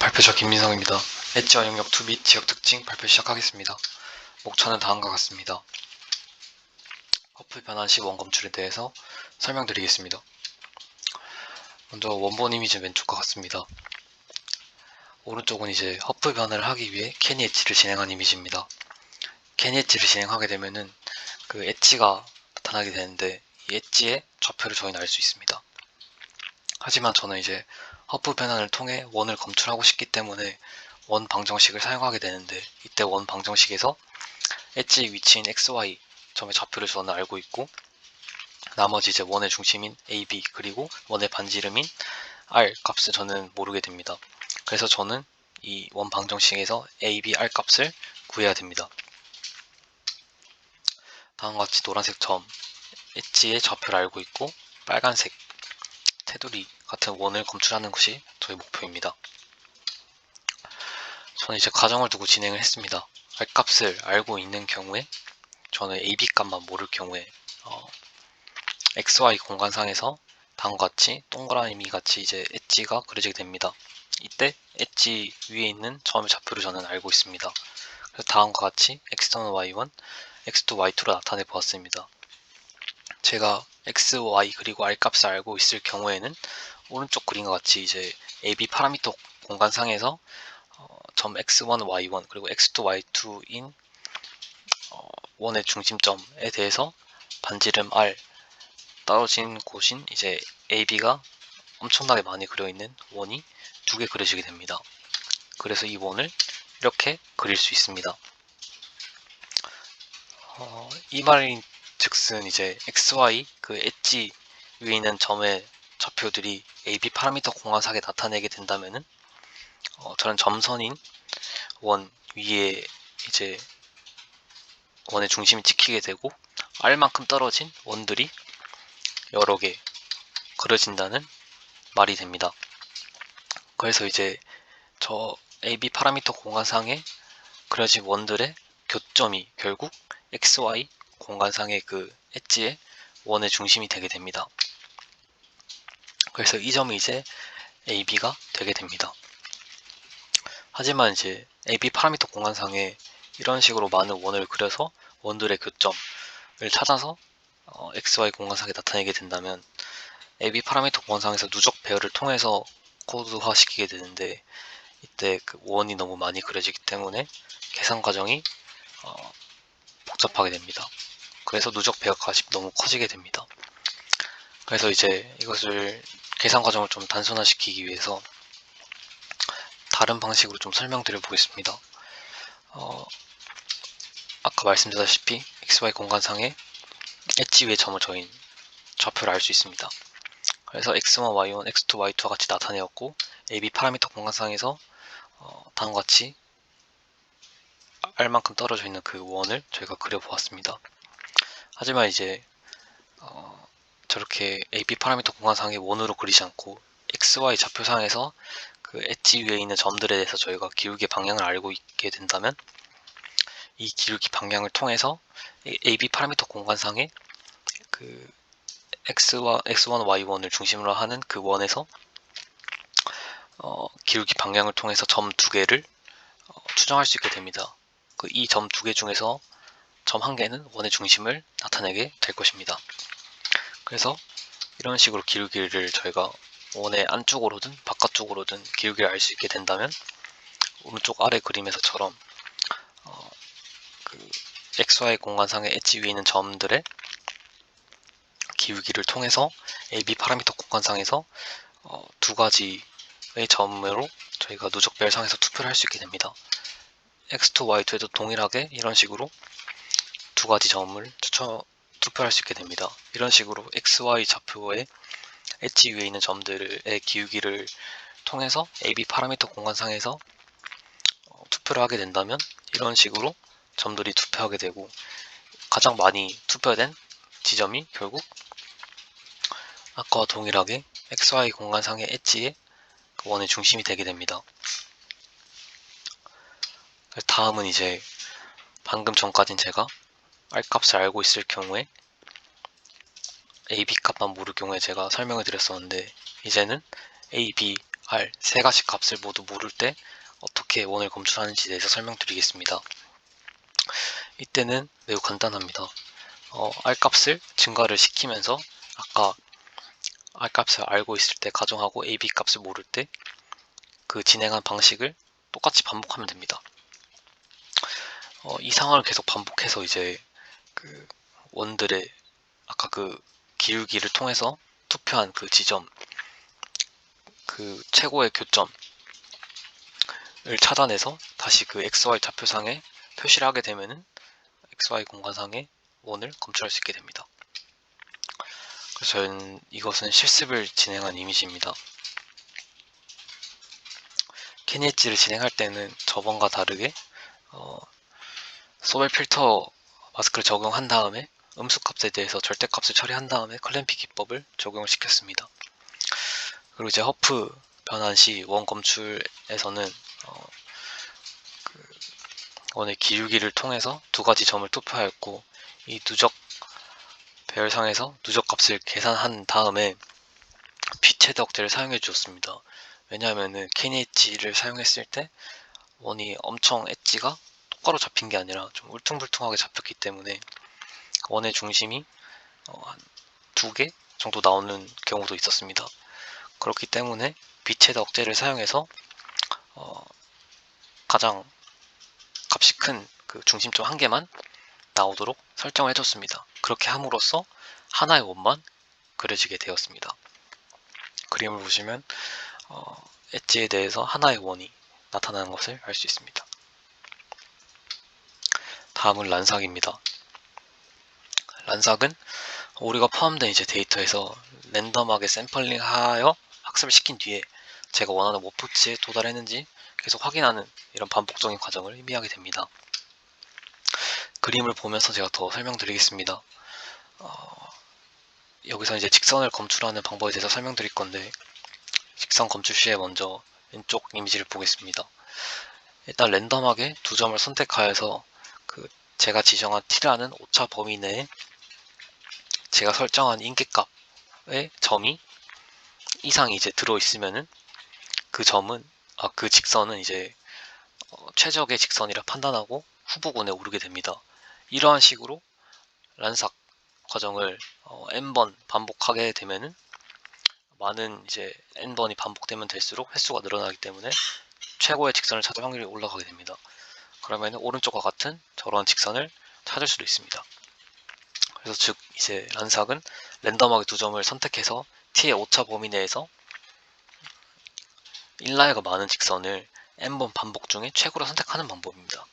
발표자 김민성입니다. 엣지와 영역 2 및 지역 특징 발표 시작하겠습니다. 목차는 다음과 같습니다. 허프 변환 시 원 검출에 대해서 설명드리겠습니다. 먼저 원본 이미지는 왼쪽과 같습니다. 오른쪽은 이제 허프 변환을 하기 위해 캐니 엣지를 진행한 이미지입니다. 캐니 엣지를 진행하게 되면은 그 엣지가 나타나게 되는데 이 엣지의 좌표를 저희는 알 수 있습니다. 하지만 저는 이제 허프 변환을 통해 원을 검출하고 싶기 때문에 원 방정식을 사용하게 되는데, 이때 원 방정식에서 엣지 위치인 XY 점의 좌표를 저는 알고 있고, 나머지 이제 원의 중심인 AB 그리고 원의 반지름인 R 값을 저는 모르게 됩니다. 그래서 저는 이 원 방정식에서 AB, R 값을 구해야 됩니다. 다음과 같이 노란색 점 엣지의 좌표를 알고 있고, 빨간색 테두리 같은 원을 검출하는 것이 저희 목표입니다. 저는 이제 가정을 두고 진행을 했습니다. R 값을 알고 있는 경우에, 저는 AB 값만 모를 경우에 XY 공간상에서 다음과 같이 동그라미 같이 이제 엣지가 그려지게 됩니다. 이때 엣지 위에 있는 점의 좌표를 저는 알고 있습니다. 그래서 다음과 같이 X는 Y1, X도 Y2로 나타내 보았습니다. 제가 X, Y 그리고 R 값을 알고 있을 경우에는 오른쪽 그림과 같이 이제 AB 파라미터 공간상에서 점 X1, Y1 그리고 X2, Y2인 원의 중심점에 대해서 반지름 R 떨어진 곳인 이제 AB가 엄청나게 많이 그려있는 원이 두 개 그려지게 됩니다. 그래서 이 원을 이렇게 그릴 수 있습니다. 이 말인 즉슨 이제 XY 그 엣지 위에 있는 점의 좌표들이 AB 파라미터 공간상에 나타내게 된다면은 저는 점선인 원 위에 이제 원의 중심이 찍히게 되고 R만큼 떨어진 원들이 여러 개 그려진다는 말이 됩니다. 그래서 이제 저 AB 파라미터 공간상에 그려진 원들의 교점이 결국 XY 공간상의 그 엣지의 원의 중심이 되게 됩니다. 그래서 이 점이 이제 AB가 되게 됩니다. 하지만 이제 AB 파라미터 공간상에 이런 식으로 많은 원을 그려서 원들의 교점을 찾아서 XY 공간상에 나타내게 된다면 AB 파라미터 공간상에서 누적 배열을 통해서 코드화 시키게 되는데, 이때 그 원이 너무 많이 그려지기 때문에 계산 과정이 복잡하게 됩니다. 그래서 누적 배열값이 너무 커지게 됩니다. 그래서 이제 이것을 계산 과정을 좀 단순화시키기 위해서 다른 방식으로 좀 설명드려 보겠습니다. 아까 말씀드렸다시피 XY 공간상에 엣지 위에 점을 저인 좌표를 알 수 있습니다. 그래서 X1, Y1, X2, Y2와 같이 나타내었고, AB 파라미터 공간상에서 다음과 같이 R만큼 떨어져 있는 그 원을 저희가 그려보았습니다. 하지만 이제 저렇게 AB 파라미터 공간상의 원으로 그리지 않고 XY 좌표상에서 그 엣지 위에 있는 점들에 대해서 저희가 기울기 방향을 알고 있게 된다면, 이 기울기 방향을 통해서 AB 파라미터 공간상의 그 X1, Y1을 중심으로 하는 그 원에서 기울기 방향을 통해서 점 두 개를 추정할 수 있게 됩니다. 그 이 점 두 개 중에서 점 한 개는 원의 중심을 나타내게 될 것입니다. 그래서 이런 식으로 기울기를 저희가 원의 안쪽으로든 바깥쪽으로든 기울기를 알 수 있게 된다면, 오른쪽 아래 그림에서처럼 그 XY 공간상의 엣지 위에 있는 점들의 기울기를 통해서 AB 파라미터 공간상에서 두 가지의 점으로 저희가 누적 배열상에서 투표를 할 수 있게 됩니다. X2, Y2에도 동일하게 이런 식으로 두 가지 점을 투표할 수 있게 됩니다. 이런 식으로 XY 좌표의 엣지 위에 있는 점들의 기울기를 통해서 AB 파라미터 공간상에서 투표를 하게 된다면, 이런 식으로 점들이 투표하게 되고, 가장 많이 투표된 지점이 결국 아까와 동일하게 XY 공간상의 엣지의 그 원의 중심이 되게 됩니다. 다음은 이제 방금 전까진 제가 R 값을 알고 있을 경우에 AB 값만 모를 경우에 제가 설명을 드렸었는데, 이제는 AB, 할 세 가지 값을 모두 모를 때 어떻게 원을 검출하는지에 대해서 설명드리겠습니다. 이때는 매우 간단합니다. R 값을 증가를 시키면서 아까 R 값을 알고 있을 때 가정하고 AB 값을 모를 때 그 진행한 방식을 똑같이 반복하면 됩니다. 이 상황을 계속 반복해서 이제 그 원들의 아까 그 기울기를 통해서 투표한 그 지점, 그 최고의 교점을 찾아내서 다시 그 XY 좌표상에 표시를 하게 되면은 XY 공간상의 원을 검출할 수 있게 됩니다. 그래서 저는 이것은 실습을 진행한 이미지입니다. 캐니엣지를 진행할 때는 저번과 다르게 소벨 필터 마스크를 적용한 다음에 음수값에 대해서 절대값을 처리한 다음에 클램피 기법을 적용을 시켰습니다. 그리고 이제 허프 변환 시 원 검출에서는 원의 기울기를 통해서 두 가지 점을 투표하였고, 이 누적 배열상에서 누적값을 계산한 다음에 비체드 억제를 사용해 주었습니다. 왜냐하면은 캐니엣지를 사용했을 때 원이 엄청 엣지가 똑바로 잡힌 게 아니라 좀 울퉁불퉁하게 잡혔기 때문에 원의 중심이 한 2개 정도 나오는 경우도 있었습니다. 그렇기 때문에 비체드 억제를 사용해서 가장 값이 큰 그 중심점 한 개만 나오도록 설정을 해줬습니다. 그렇게 함으로써 하나의 원만 그려지게 되었습니다. 그림을 보시면 엣지에 대해서 하나의 원이 나타나는 것을 알 수 있습니다. 다음은 란삭입니다. 란삭은 오류가 포함된 이제 데이터에서 랜덤하게 샘플링하여 학습을 시킨 뒤에 제가 원하는 워프치에 도달했는지 계속 확인하는 이런 반복적인 과정을 의미하게 됩니다. 그림을 보면서 제가 더 설명드리겠습니다. 여기서 이제 직선을 검출하는 방법에 대해서 설명드릴 건데, 직선 검출 시에 먼저 왼쪽 이미지를 보겠습니다. 일단 랜덤하게 두 점을 선택하여서 그 제가 지정한 t라는 오차 범위 내에 제가 설정한 인계값의 점이 이상이 이제 들어있으면은 그 점은 그 직선은 이제 최적의 직선이라 판단하고 후보군에 오르게 됩니다. 이러한 식으로 란삭 과정을 n번 반복하게 되면은 많은 이제 n번이 반복되면 될수록 횟수가 늘어나기 때문에 최고의 직선을 찾을 확률이 올라가게 됩니다. 그러면 오른쪽과 같은 저런 직선을 찾을 수도 있습니다. 그래서 즉 이제 란삭은 랜덤하게 두 점을 선택해서 t의 오차 범위 내에서 인라이어가 많은 직선을 n번 반복 중에 최고로 선택하는 방법입니다.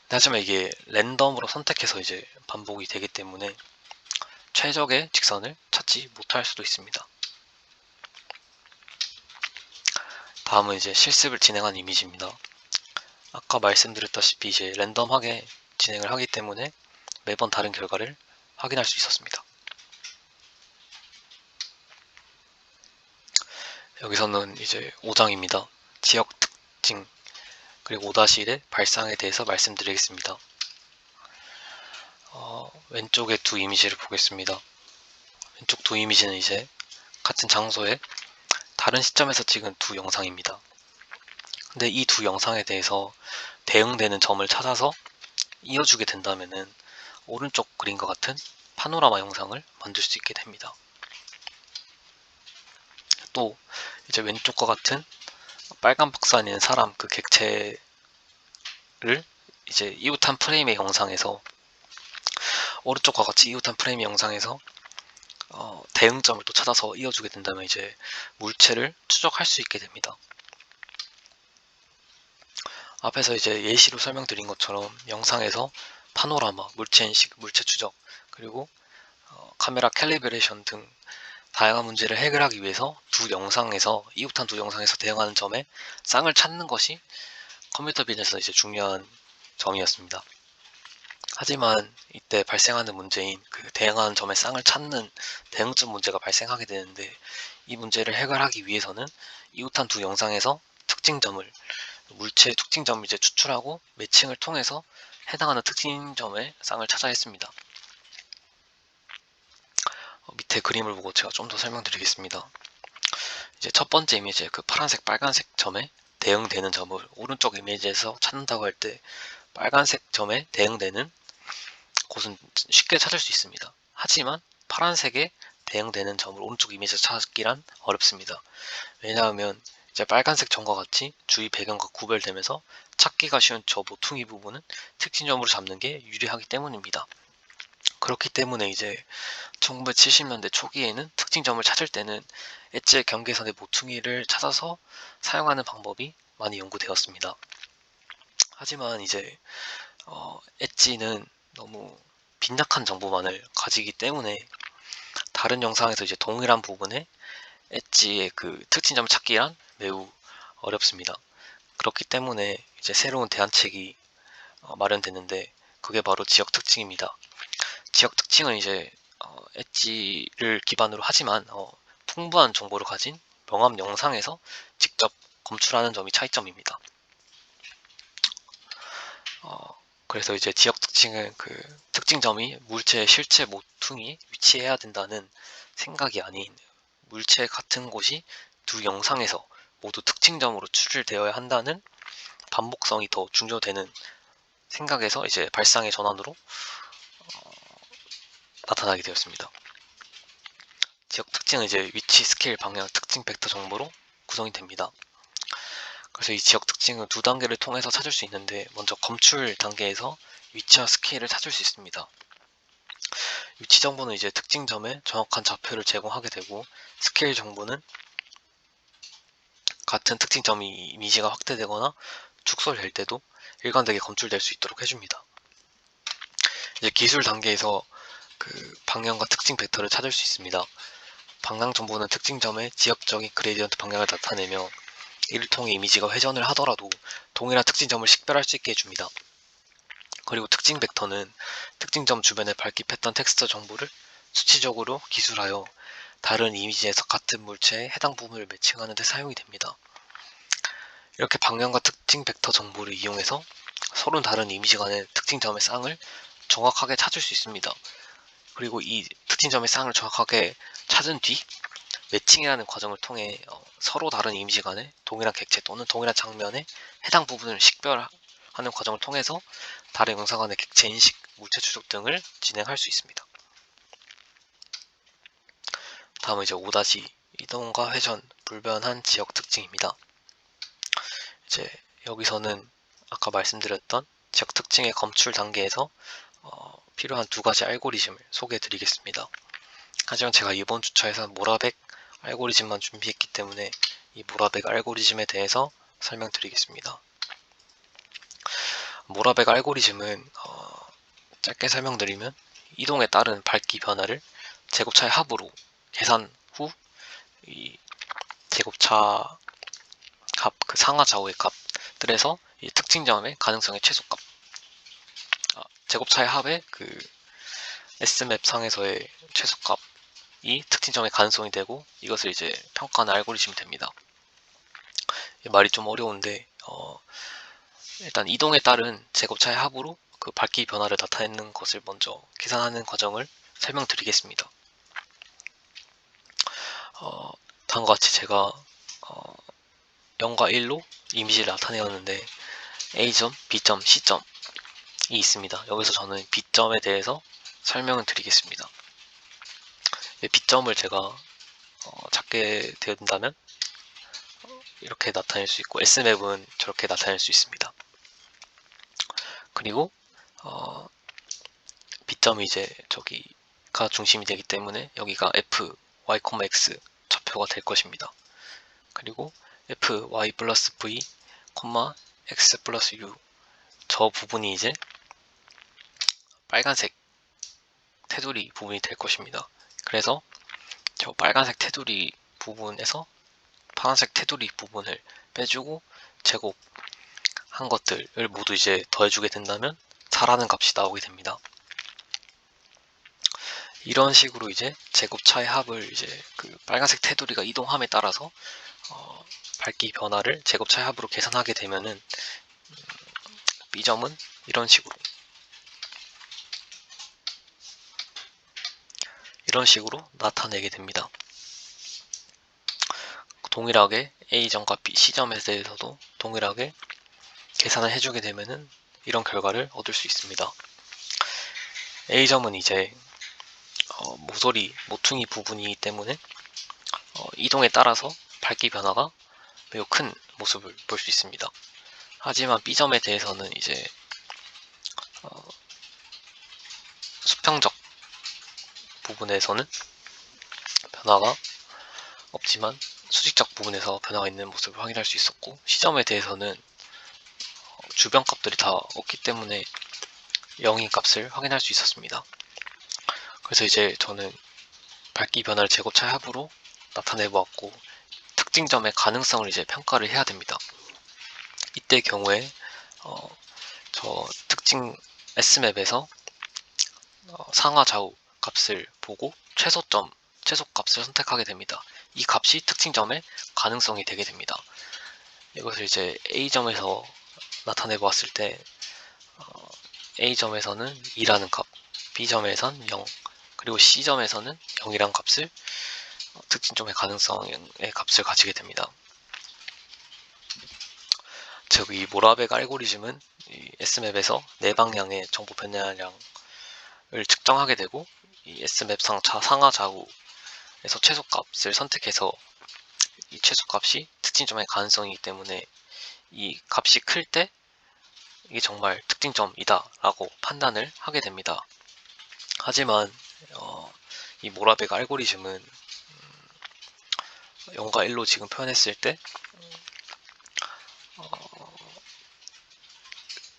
하지만 이게 랜덤으로 선택해서 이제 반복이 되기 때문에 최적의 직선을 찾지 못할 수도 있습니다. 다음은 이제 실습을 진행한 이미지입니다. 아까 말씀드렸다시피 이제 랜덤하게 진행을 하기 때문에 매번 다른 결과를 확인할 수 있었습니다. 여기서는 이제 5장입니다. 지역 특징 그리고 5-1의 발상에 대해서 말씀드리겠습니다. 왼쪽의 두 이미지를 보겠습니다. 왼쪽 두 이미지는 이제 같은 장소에 다른 시점에서 찍은 두 영상입니다. 근데 이 두 영상에 대해서 대응되는 점을 찾아서 이어주게 된다면은 오른쪽 그림과 같은 파노라마 영상을 만들 수 있게 됩니다. 또 이제 왼쪽과 같은 빨간 박스 아닌 사람 그 객체를 이제 이웃한 프레임의 영상에서 오른쪽과 같이 이웃한 프레임의 영상에서 대응점을 또 찾아서 이어주게 된다면 이제 물체를 추적할 수 있게 됩니다. 앞에서 이제 예시로 설명드린 것처럼 영상에서 파노라마, 물체 인식, 물체 추적, 그리고 카메라 캘리브레이션 등 다양한 문제를 해결하기 위해서 이웃한 두 영상에서 대응하는 점에 쌍을 찾는 것이 컴퓨터 비즈니스에서 이제 중요한 점이었습니다. 하지만 이때 발생하는 문제인 그 대응하는 점에 쌍을 찾는 대응점 문제가 발생하게 되는데, 이 문제를 해결하기 위해서는 이웃한 두 영상에서 물체의 특징점을 이제 추출하고 매칭을 통해서 해당하는 특징점의 쌍을 찾아야 했습니다. 밑에 그림을 보고 제가 좀 더 설명드리겠습니다. 이제 첫 번째 이미지의 그 파란색, 빨간색 점에 대응되는 점을 오른쪽 이미지에서 찾는다고 할 때 빨간색 점에 대응되는 곳은 쉽게 찾을 수 있습니다. 하지만 파란색에 대응되는 점을 오른쪽 이미지에서 찾기란 어렵습니다. 왜냐하면 이제 빨간색 점과 같이 주위 배경과 구별되면서 찾기가 쉬운 저 모퉁이 부분은 특징점으로 잡는 게 유리하기 때문입니다. 그렇기 때문에 이제 1970년대 초기에는 특징점을 찾을 때는 엣지의 경계선의 모퉁이를 찾아서 사용하는 방법이 많이 연구되었습니다. 하지만 이제 엣지는 너무 빈약한 정보만을 가지기 때문에 다른 영상에서 이제 동일한 부분에 엣지의 그 특징점을 찾기란 매우 어렵습니다. 그렇기 때문에 이제 새로운 대안책이 마련됐는데 그게 바로 지역 특징입니다. 지역 특징은 이제 엣지를 기반으로 하지만 풍부한 정보를 가진 명암 영상에서 직접 검출하는 점이 차이점입니다. 그래서 이제 지역 특징은 그 특징점이 물체의 실체 모퉁이에 위치해야 된다는 생각이 아닌 물체 같은 곳이 두 영상에서 모두 특징점으로 추출되어야 한다는 반복성이 더 중요되는 생각에서 이제 발상의 전환으로 나타나게 되었습니다. 지역 특징은 이제 위치, 스케일, 방향, 특징 벡터 정보로 구성이 됩니다. 그래서 이 지역 특징은 두 단계를 통해서 찾을 수 있는데 먼저 검출 단계에서 위치와 스케일을 찾을 수 있습니다. 위치 정보는 이제 특징점에 정확한 좌표를 제공하게 되고 스케일 정보는 같은 특징점이 이미지가 확대되거나 축소될 때도 일관되게 검출될 수 있도록 해줍니다. 이제 기술 단계에서 그 방향과 특징 벡터를 찾을 수 있습니다. 방향 정보는 특징점의 지역적인 그레디언트 방향을 나타내며 이를 통해 이미지가 회전을 하더라도 동일한 특징점을 식별할 수 있게 해줍니다. 그리고 특징 벡터는 특징점 주변의 밝기 패턴 텍스처 정보를 수치적으로 기술하여 다른 이미지에서 같은 물체의 해당 부분을 매칭하는 데 사용이 됩니다. 이렇게 방향과 특징 벡터 정보를 이용해서 서로 다른 이미지 간의 특징점의 쌍을 정확하게 찾을 수 있습니다. 그리고 이 특징점의 쌍을 정확하게 찾은 뒤 매칭이라는 과정을 통해 서로 다른 이미지 간의 동일한 객체 또는 동일한 장면의 해당 부분을 식별하는 과정을 통해서 다른 영상 간의 객체 인식, 물체 추적 등을 진행할 수 있습니다. 다음은 이제 5- 이동과 회전, 불변한 지역 특징입니다. 이제 여기서는 아까 말씀드렸던 지역 특징의 검출 단계에서 필요한 두 가지 알고리즘을 소개해 드리겠습니다. 하지만 제가 이번 주차에서는 모라벡 알고리즘만 준비했기 때문에 이 모라벡 알고리즘에 대해서 설명드리겠습니다. 모라벡 알고리즘은 짧게 설명드리면 이동에 따른 밝기 변화를 제곱차의 합으로 계산 후 이 제곱차 합, 그 상하 좌우의 값들에서 이 특징점의 가능성의 최소값, 제곱차의 합의 그 S맵 상에서의 최소값이 특징점의 가능성이 되고 이것을 이제 평가하는 알고리즘이 됩니다. 말이 좀 어려운데 일단 이동에 따른 제곱차의 합으로 그 밝기 변화를 나타내는 것을 먼저 계산하는 과정을 설명드리겠습니다. 다음과 같이 제가 0과 1로 이미지를 나타내었는데 A점, B점, C점이 있습니다. 여기서 저는 B점에 대해서 설명을 드리겠습니다. B점을 제가 찾게 된다면 이렇게 나타낼 수 있고 S맵은 저렇게 나타낼 수 있습니다. 그리고 B점이 이제 저기가 중심이 되기 때문에 여기가 F, Y, X 좌표가 될 것입니다. 그리고 F, Y 플러스 V, X 플러스 U 저 부분이 이제 빨간색 테두리 부분이 될 것입니다. 그래서 저 빨간색 테두리 부분에서 파란색 테두리 부분을 빼주고 제곱한 것들을 모두 이제 더해주게 된다면 4라는 값이 나오게 됩니다. 이런 식으로 이제 제곱차의 합을 이제 그 빨간색 테두리가 이동함에 따라서 밝기 변화를 제곱차의 합으로 계산하게 되면은 B점은 이런 식으로 나타내게 됩니다. 동일하게 A점과 C점에 대해서도 동일하게 계산을 해주게 되면은 이런 결과를 얻을 수 있습니다. A점은 이제 모퉁이 부분이기 때문에 이동에 따라서 밝기 변화가 매우 큰 모습을 볼 수 있습니다. 하지만 B점에 대해서는 이제 수평적 부분에서는 변화가 없지만 수직적 부분에서 변화가 있는 모습을 확인할 수 있었고, C점에 대해서는 주변 값들이 다 없기 때문에 0인 값을 확인할 수 있었습니다. 그래서 이제 저는 밝기 변화를 제곱차 합으로 나타내 보았고, 특징점의 가능성을 이제 평가를 해야 됩니다. 이때 경우에 저 특징 S맵에서 상하 좌우 값을 보고 최소 값을 선택하게 됩니다. 이 값이 특징점의 가능성이 되게 됩니다. 이것을 이제 A점에서 나타내 보았을 때 A점에서는 2라는 값, B점에선 0, 그리고 C점에서는 0이란 값을 특징점의 가능성의 값을 가지게 됩니다. 즉, 이 모라벡 알고리즘은 이 S맵에서 네 방향의 정보 변화량을 측정하게 되고, 이 S맵상 상하 좌우에서 최소값을 선택해서 이 최소값이 특징점의 가능성이기 때문에 이 값이 클 때 이게 정말 특징점이다 라고 판단을 하게 됩니다. 하지만 이 모라벡 알고리즘은 0과 1로 지금 표현했을 때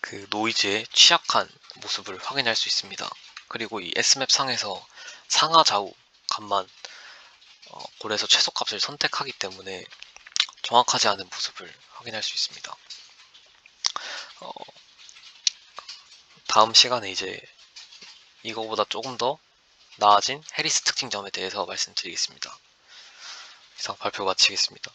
그 노이즈에 취약한 모습을 확인할 수 있습니다. 그리고 이 S맵 상에서 상하 좌우 값만 고려해서 최소값을 선택하기 때문에 정확하지 않은 모습을 확인할 수 있습니다. 다음 시간에 이제 이거보다 조금 더 나아진 해리스 특징점에 대해서 말씀드리겠습니다. 이상 발표 마치겠습니다.